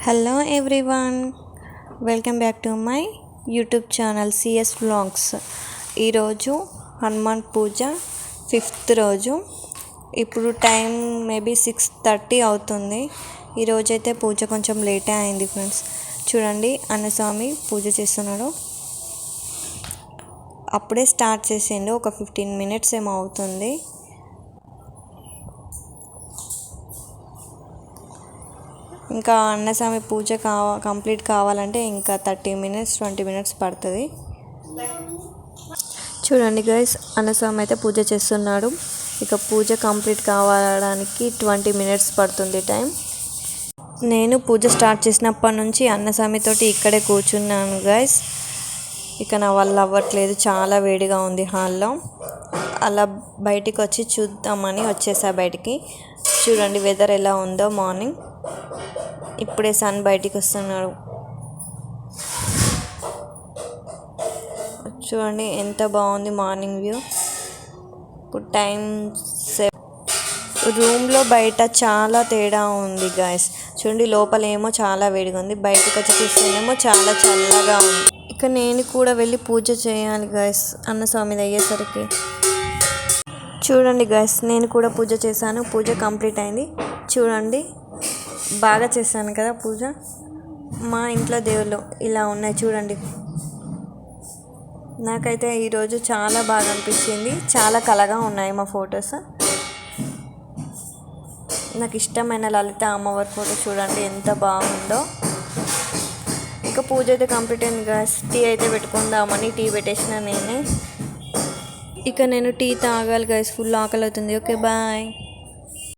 Hello everyone, welcome back to my YouTube channel CS vlogs. ఈరోజు హనుమాన్ పూజ 5th రోజు. ఇప్పుడు time maybe 6:30 అవుతుంది. ఈరోజైతే పూజ కొంచెం లేటే అయింది ఫ్రెండ్స్. చూడండి, అన్నస్వామి పూజ చేస్తున్నాడు. అప్పుడే స్టార్ట్ చేసిండు, ఒక 15 minutes ఏమో అవుతుంది. ఇంకా అన్నస్వామి పూజ కంప్లీట్ కావాలంటే ఇంకా 30 minutes 20 minutes పడుతుంది. చూడండి గైస్, అన్నస్వామి అయితే పూజ చేస్తున్నాడు. ఇక పూజ కంప్లీట్ కావడానికి 20 minutes పడుతుంది టైం. నేను పూజ స్టార్ట్ చేసినప్పటి నుంచి అన్నస్వామితోటి ఇక్కడే కూర్చున్నాను గైస్. ఇక నా వల్ల అవ్వట్లేదు, చాలా వేడిగా ఉంది హాల్లో. అలా బయటికి వచ్చి చూద్దామని వచ్చేసా బయటికి. చూడండి వెదర్ ఎలా ఉందో. మార్నింగ్ ఇప్పుడే సన్ బయటికి వస్తున్నాడు. చూడండి ఎంత బాగుంది మార్నింగ్ వ్యూ. ఇప్పుడు టైం 7. రూమ్లో బయట చాలా తేడా ఉంది గాయస్. చూడండి, లోపల ఏమో చాలా వేడిగా ఉంది, బయటకు వచ్చి చూస్తేనేమో చాలా చల్లగా ఉంది. ఇక నేను కూడా వెళ్ళి పూజ చేయాలి గాయస్ అన్నస్వామిది అయ్యేసరికి. చూడండి గాయస్, నేను కూడా పూజ చేశాను. పూజ కంప్లీట్ అయింది. చూడండి, బాగా చేశాను కదా పూజ. మా ఇంట్లో దేవుళ్ళు ఇలా ఉన్నాయి చూడండి. నాకైతే ఈరోజు చాలా బాగా అనిపించింది. చాలా కళగా ఉన్నాయి మా ఫొటోస్. నాకు ఇష్టమైన లలిత అమ్మవారి ఫోటో చూడండి ఎంత బాగుందో. ఇక పూజ అయితే కంప్లీట్ అయింది గాయస్. టీ అయితే పెట్టుకుందామని టీ పెట్టేసిన నేనే. ఇక నేను టీ తాగాలి గాయస్, ఫుల్ ఆకలి అవుతుంది. Okay bye.